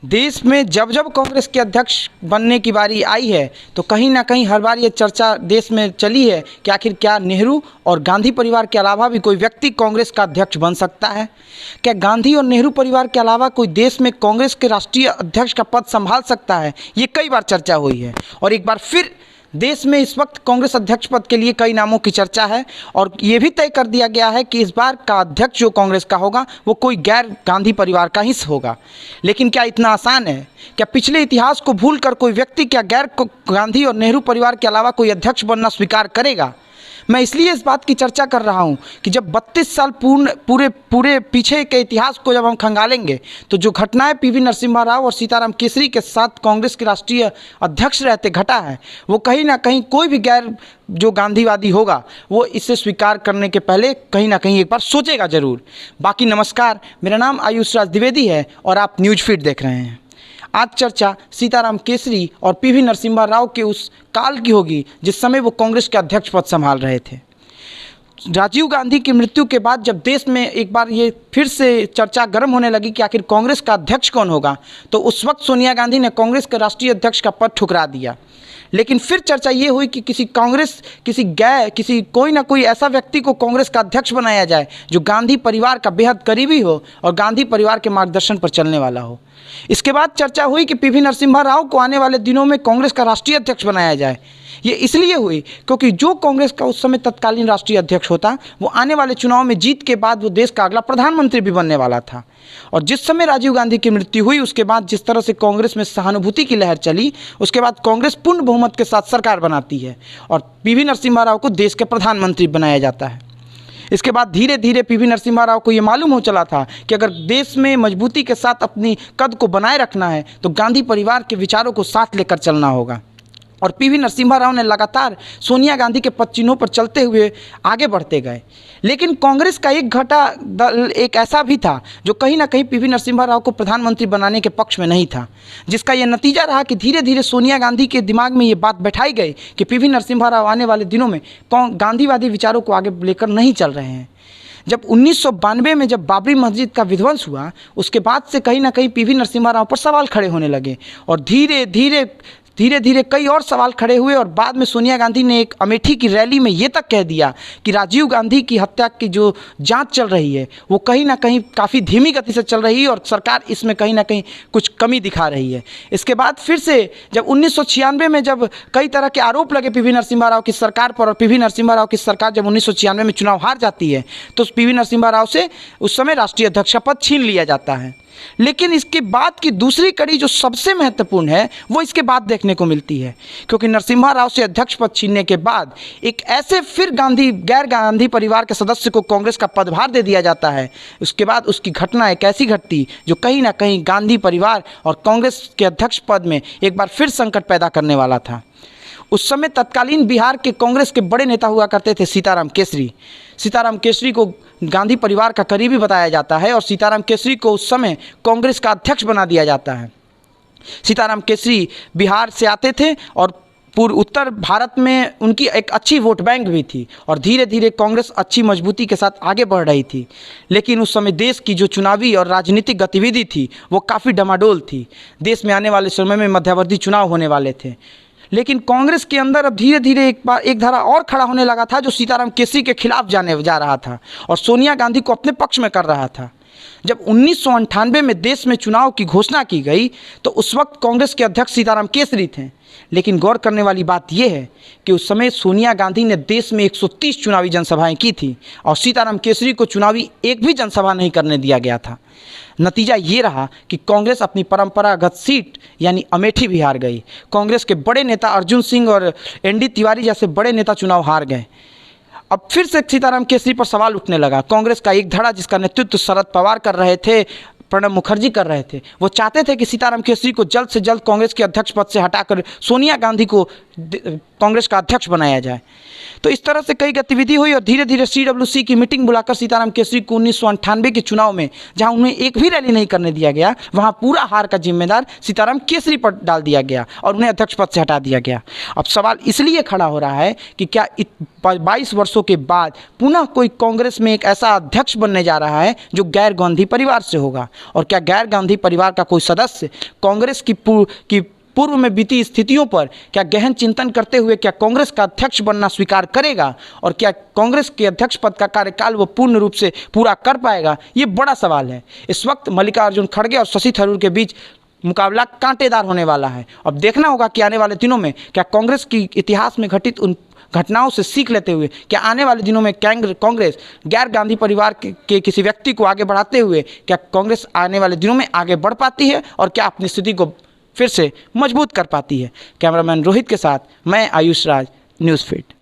देश में जब जब कांग्रेस के अध्यक्ष बनने की बारी आई है तो कहीं ना कहीं हर बार ये चर्चा देश में चली है कि आखिर क्या नेहरू और गांधी परिवार के अलावा भी कोई व्यक्ति कांग्रेस का अध्यक्ष बन सकता है। क्या गांधी और नेहरू परिवार के अलावा कोई देश में कांग्रेस के राष्ट्रीय अध्यक्ष का पद संभाल सकता है। ये कई बार चर्चा हुई है और एक बार फिर देश में इस वक्त कांग्रेस अध्यक्ष पद के लिए कई नामों की चर्चा है और ये भी तय कर दिया गया है कि इस बार का अध्यक्ष जो कांग्रेस का होगा वो कोई गैर गांधी परिवार का ही होगा। लेकिन क्या इतना आसान है? क्या पिछले इतिहास को भूलकर कोई व्यक्ति क्या गैर गांधी और नेहरू परिवार के अलावा कोई अध्यक्ष बनना स्वीकार करेगा? मैं इसलिए इस बात की चर्चा कर रहा हूं कि जब 32 साल पूरे पीछे के इतिहास को जब हम खंगालेंगे तो जो घटनाएं पीवी नरसिम्हा राव और सीताराम केसरी के साथ कांग्रेस के राष्ट्रीय अध्यक्ष रहते घटा है वो कहीं ना कहीं कोई भी गैर जो गांधीवादी होगा वो इसे स्वीकार करने के पहले कहीं ना कहीं एक बार सोचेगा ज़रूर। बाकी नमस्कार, मेरा नाम आयुष राज द्विवेदी है और आप न्यूज फीड देख रहे हैं। आज चर्चा सीताराम केसरी और पीवी नरसिम्हा राव के उस काल की होगी जिस समय वो कांग्रेस के अध्यक्ष पद संभाल रहे थे। राजीव गांधी की मृत्यु के बाद जब देश में एक बार ये फिर से चर्चा गर्म होने लगी कि आखिर कांग्रेस का अध्यक्ष कौन होगा, तो उस वक्त सोनिया गांधी ने कांग्रेस के राष्ट्रीय अध्यक्ष का पद ठुकरा दिया। लेकिन फिर चर्चा ये हुई कि किसी कोई ना कोई ऐसा व्यक्ति को कांग्रेस का अध्यक्ष बनाया जाए जो गांधी परिवार का बेहद करीबी हो और गांधी परिवार के मार्गदर्शन पर चलने वाला हो। इसके बाद चर्चा हुई कि पीवी नरसिम्हा राव को आने वाले दिनों में कांग्रेस का राष्ट्रीय अध्यक्ष बनाया जाए। ये इसलिए हुई क्योंकि जो कांग्रेस का उस समय तत्कालीन राष्ट्रीय अध्यक्ष होता वो आने वाले चुनाव में जीत के बाद वो देश का अगला प्रधानमंत्री भी बनने वाला था। और जिस समय राजीव गांधी की मृत्यु हुई उसके बाद जिस तरह से कांग्रेस में सहानुभूति की लहर चली, उसके बाद कांग्रेस पूर्ण बहुमत के साथ सरकार बनाती है और पीवी नरसिम्हा राव को देश के प्रधानमंत्री बनाया जाता है। इसके बाद धीरे धीरे पीवी नरसिम्हा राव को ये मालूम हो चला था कि अगर देश में मजबूती के साथ अपनी कद को बनाए रखना है तो गांधी परिवार के विचारों को साथ लेकर चलना होगा। और पीवी नरसिम्हा राव ने लगातार सोनिया गांधी के पद चिन्हों पर चलते हुए आगे बढ़ते गए। लेकिन कांग्रेस का एक घटा दल एक ऐसा भी था जो कहीं ना कहीं पीवी नरसिम्हा राव को प्रधानमंत्री बनाने के पक्ष में नहीं था, जिसका यह नतीजा रहा कि धीरे धीरे सोनिया गांधी के दिमाग में ये बात बैठाई गई कि पीवी नरसिम्हा राव आने वाले दिनों में गांधीवादी विचारों को आगे लेकर नहीं चल रहे हैं। जब 1992 में जब बाबरी मस्जिद का विध्वंस हुआ उसके बाद से कहीं ना कहीं पीवी नरसिम्हा राव पर सवाल खड़े होने लगे और धीरे धीरे कई और सवाल खड़े हुए और बाद में सोनिया गांधी ने एक अमेठी की रैली में ये तक कह दिया कि राजीव गांधी की हत्या की जो जांच चल रही है वो कहीं ना कहीं काफ़ी धीमी गति से चल रही है और सरकार इसमें कहीं ना कहीं कुछ कमी दिखा रही है। इसके बाद फिर से जब 1996 में जब कई तरह के आरोप लगे पीवी नरसिम्हा राव की सरकार पर और पीवी नरसिम्हा राव की सरकार जब 1996 में चुनाव हार जाती है तो पीवी नरसिम्हा राव से उस समय राष्ट्रीय अध्यक्ष का पद छीन लिया जाता है। लेकिन इसके बाद की दूसरी कड़ी जो सबसे महत्वपूर्ण है वो इसके बाद देखने को मिलती है, क्योंकि नरसिम्हा राव से अध्यक्ष पद छीनने के बाद एक ऐसे फिर गैर गांधी परिवार के सदस्य को कांग्रेस का पदभार दे दिया जाता है। उसके बाद उसकी घटना एक ऐसी घटती जो कहीं ना कहीं गांधी परिवार और कांग्रेस के अध्यक्ष पद में एक बार फिर संकट पैदा करने वाला था। उस समय तत्कालीन बिहार के कांग्रेस के बड़े नेता हुआ करते थे सीताराम केसरी को गांधी परिवार का करीबी बताया जाता है और सीताराम केसरी को उस समय कांग्रेस का अध्यक्ष बना दिया जाता है। सीताराम केसरी बिहार से आते थे और पूर्व उत्तर भारत में उनकी एक अच्छी वोट बैंक भी थी और धीरे धीरे कांग्रेस अच्छी मजबूती के साथ आगे बढ़ रही थी। लेकिन उस समय देश की जो चुनावी और राजनीतिक गतिविधि थी वो काफ़ी डमाडोल थी। देश में आने वाले समय में मध्यावधि चुनाव होने वाले थे, लेकिन कांग्रेस के अंदर अब धीरे धीरे एक धारा और खड़ा होने लगा था जो सीताराम केसरी के खिलाफ जाने जा रहा था और सोनिया गांधी को अपने पक्ष में कर रहा था। जब 1998 में देश में चुनाव की घोषणा की गई तो उस वक्त कांग्रेस के अध्यक्ष सीताराम केसरी थे। लेकिन गौर करने वाली बात यह है कि उस समय सोनिया गांधी ने देश में 130 चुनावी जनसभाएं की थी और सीताराम केसरी को चुनावी एक भी जनसभा नहीं करने दिया गया था। नतीजा ये रहा कि कांग्रेस अपनी परंपरागत सीट यानी अमेठी भी हार गई। कांग्रेस के बड़े नेता अर्जुन सिंह और एनडी तिवारी जैसे बड़े नेता चुनाव हार गए। अब फिर से सीताराम केसरी पर सवाल उठने लगा। कांग्रेस का एक धड़ा जिसका नेतृत्व शरद पवार कर रहे थे, प्रणब मुखर्जी कर रहे थे, वो चाहते थे कि सीताराम केसरी को जल्द से जल्द कांग्रेस के अध्यक्ष पद से हटाकर सोनिया गांधी को कांग्रेस का अध्यक्ष बनाया जाए। तो इस तरह से कई गतिविधि हुई और धीरे धीरे CWC की मीटिंग बुलाकर सीताराम केसरी को 1998 के चुनाव में, जहां उन्हें एक भी रैली नहीं करने दिया गया, वहां पूरा हार का जिम्मेदार सीताराम केसरी पर डाल दिया गया और उन्हें अध्यक्ष पद से हटा दिया गया। अब सवाल इसलिए खड़ा हो रहा है कि क्या 22 वर्षों के बाद पुनः कोई कांग्रेस में एक ऐसा अध्यक्ष बनने जा रहा है जो गैर गांधी परिवार से होगा, और क्या गैर गांधी परिवार का कोई सदस्य कांग्रेस की पूर्व में बीती स्थितियों पर क्या गहन चिंतन करते हुए क्या कांग्रेस का अध्यक्ष बनना स्वीकार करेगा, और क्या कांग्रेस के अध्यक्ष पद का कार्यकाल वो पूर्ण रूप से पूरा कर पाएगा, ये बड़ा सवाल है। इस वक्त मल्लिकार्जुन खड़गे और शशि थरूर के बीच मुकाबला कांटेदार होने वाला है। अब देखना होगा कि आने वाले दिनों में क्या कांग्रेस की इतिहास में घटित उन घटनाओं से सीख लेते हुए क्या आने वाले दिनों में कांग्रेस गैर गांधी परिवार के किसी व्यक्ति को आगे बढ़ाते हुए क्या कांग्रेस आने वाले दिनों में आगे बढ़ पाती है और क्या अपनी स्थिति को फिर से मजबूत कर पाती है। कैमरामैन रोहित के साथ मैं आयुष राज, न्यूज़ फीड।